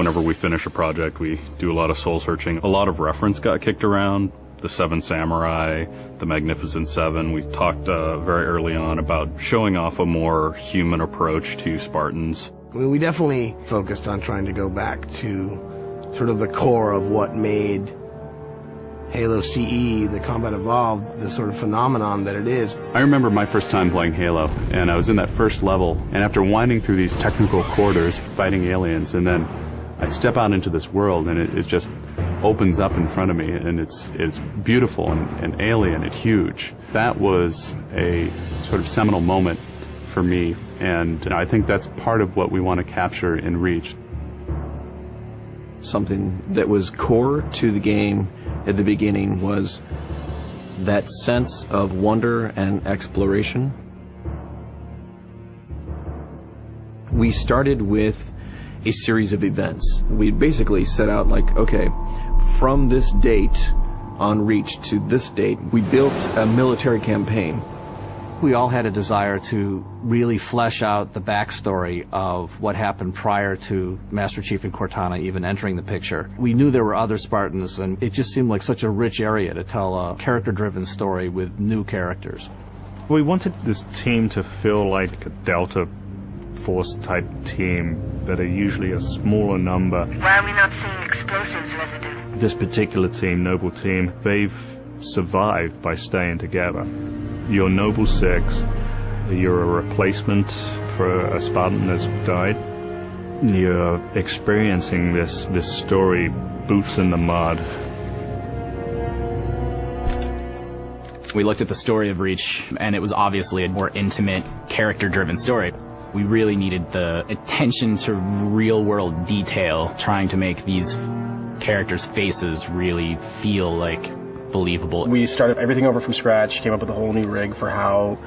whenever we finish a project, we do a lot of soul searching. A lot of reference got kicked around. The Seven Samurai, the Magnificent Seven. We talked very early on about showing off a more human approach to Spartans. I mean, we definitely focused on trying to go back to sort of the core of what made Halo CE, the Combat Evolved, the sort of phenomenon that it is. I remember my first time playing Halo, and I was in that first level, and after winding through these technical corridors, fighting aliens, and then I step out into this world, and it just opens up in front of me, and it's beautiful and alien and huge. That was a sort of seminal moment for me, and I think that's part of what we want to capture in Reach. Something that was core to the game at the beginning was that sense of wonder and exploration. We started with a series of events. We basically set out like, okay, from this date on Reach to this date, we built a military campaign. We all had a desire to really flesh out the backstory of what happened prior to Master Chief and Cortana even entering the picture. We knew there were other Spartans, and it just seemed like such a rich area to tell a character-driven story with new characters. We wanted this team to feel like a Delta Force type team that are usually a smaller number. Why are we not seeing explosives residue? This particular team, Noble Team, they've survived by staying together. You're Noble Six, you're a replacement for a Spartan that's died. You're experiencing this story, boots in the mud. We looked at the story of Reach, and it was obviously a more intimate, character-driven story. We really needed the attention to real-world detail, trying to make these characters' faces really feel like believable. We started everything over from scratch, came up with a whole new rig for how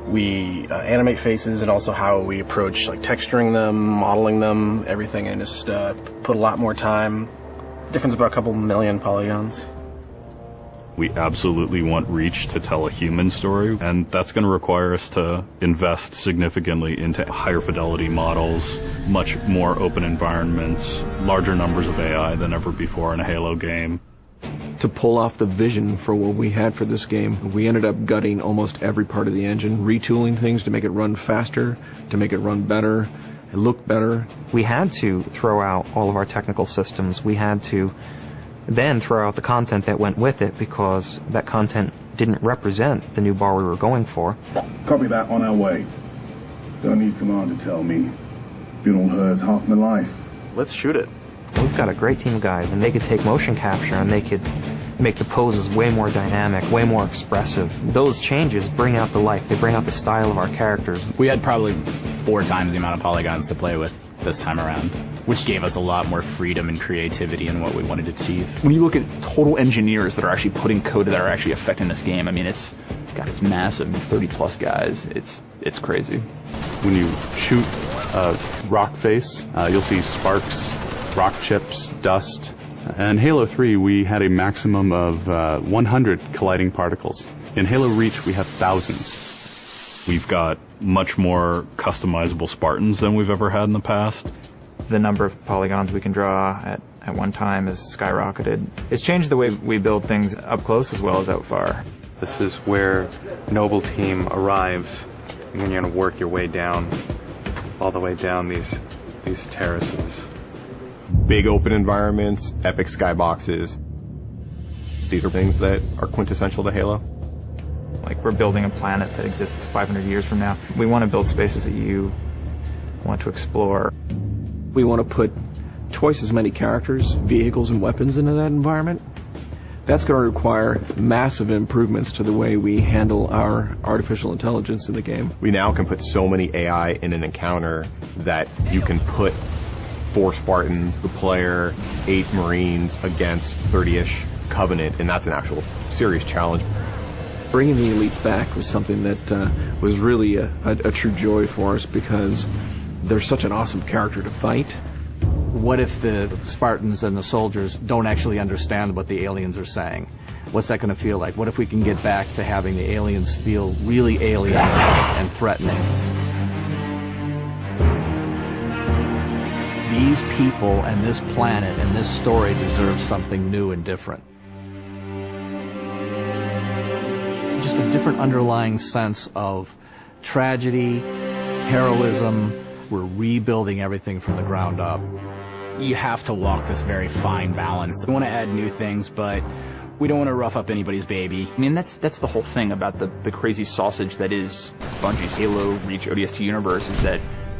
we animate faces and also how we approach like texturing them, modeling them, everything, and just put a lot more time. Difference about a couple million polygons. We absolutely want Reach to tell a human story, and that's going to require us to invest significantly into higher fidelity models, much more open environments, larger numbers of AI than ever before in a Halo game. To pull off the vision for what we had for this game, we ended up gutting almost every part of the engine, retooling things to make it run faster, to make it run better, it looked better. We had to throw out all of our technical systems. We had to then throw out the content that went with it because that content didn't represent the new bar we were going for. Copy that, on our way. Don't need command to tell me. Been on hers half my life. Let's shoot it. We've got a great team of guys, and they could take motion capture and they could make the poses way more dynamic, way more expressive. Those changes bring out the life, they bring out the style of our characters. We had probably 4 times the amount of polygons to play with this time around, which gave us a lot more freedom and creativity in what we wanted to achieve. When you look at total engineers that are actually putting code that are actually affecting this game, I mean, it's massive, 30 plus guys. It's crazy. When you shoot a rock face, you'll see sparks, rock chips, dust. In Halo 3, we had a maximum of 100 colliding particles. In Halo Reach, we have thousands. We've got much more customizable Spartans than we've ever had in the past. The number of polygons we can draw at one time has skyrocketed. It's changed the way we build things up close as well as out far. This is where Noble Team arrives, and then you're going to work your way down, all the way down these terraces. Big open environments, epic skyboxes. These are things that are quintessential to Halo. Like, we're building a planet that exists 500 years from now. We want to build spaces that you want to explore. We want to put twice as many characters, vehicles, and weapons into that environment. That's going to require massive improvements to the way we handle our artificial intelligence in the game. We now can put so many AI in an encounter that you can put 4 Spartans, the player, 8 Marines against 30-ish Covenant, and that's an actual serious challenge. Bringing the elites back was something that was really a true joy for us because they're such an awesome character to fight. What if the Spartans and the soldiers don't actually understand what the aliens are saying? What's that going to feel like? What if we can get back to having the aliens feel really alien and threatening? These these people and this planet and this story deserve something new and different. Just a different underlying sense of tragedy, heroism. We're rebuilding everything from the ground up. You have to walk this very fine balance. We want to add new things, but we don't want to rough up anybody's baby. I mean, that's the whole thing about the crazy sausage that is Bungie's Halo Reach ODST universe, is that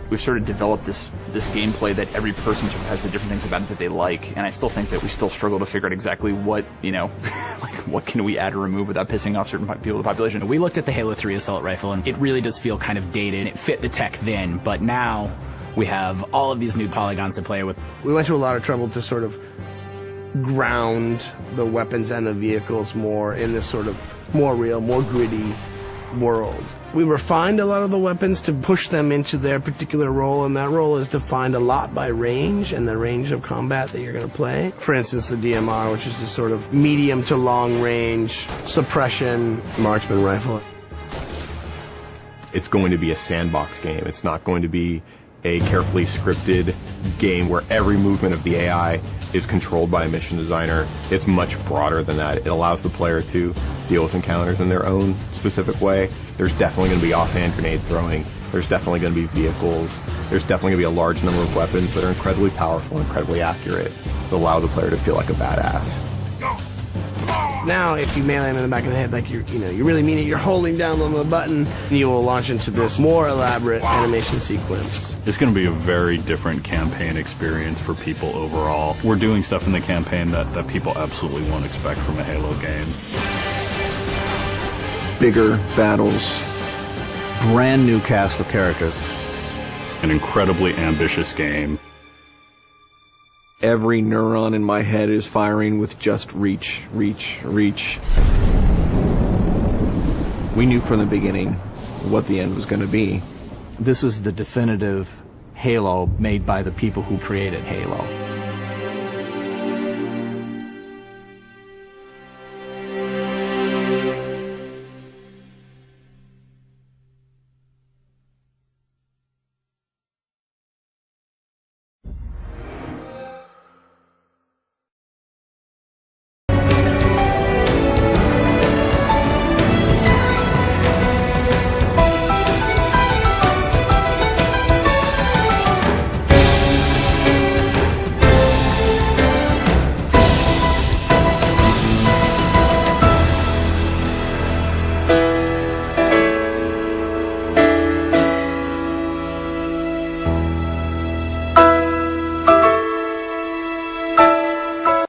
we've sort of developed this gameplay that every person sort of has the different things about it that they like, and I still think that we still struggle to figure out exactly what, like what can we add or remove without pissing off certain people of the population. We looked at the Halo 3 assault rifle, and it really does feel kind of dated. It fit the tech then, but now we have all of these new polygons to play with. We went to a lot of trouble to sort of ground the weapons and the vehicles more in this sort of more real, more gritty world. We refined a lot of the weapons to push them into their particular role, and that role is defined a lot by range and the range of combat that you're going to play. For instance, the DMR, which is a sort of medium to long range suppression marksman rifle. It's going to be a sandbox game. It's not going to be a carefully scripted game where every movement of the AI is controlled by a mission designer. It's much broader than that. It allows the player to deal with encounters in their own specific way. There's definitely going to be offhand grenade throwing. There's definitely going to be vehicles. There's definitely going to be a large number of weapons that are incredibly powerful, incredibly accurate, that allow the player to feel like a badass. Now, if you melee him in the back of the head like you really mean it, you're holding down on the button, you will launch into this more elaborate animation sequence. It's going to be a very different campaign experience for people overall. We're doing stuff in the campaign that people absolutely won't expect from a Halo game. Bigger battles. Brand new cast of characters. An incredibly ambitious game. Every neuron in my head is firing with just reach, reach, reach. We knew from the beginning what the end was going to be. This is the definitive Halo made by the people who created Halo.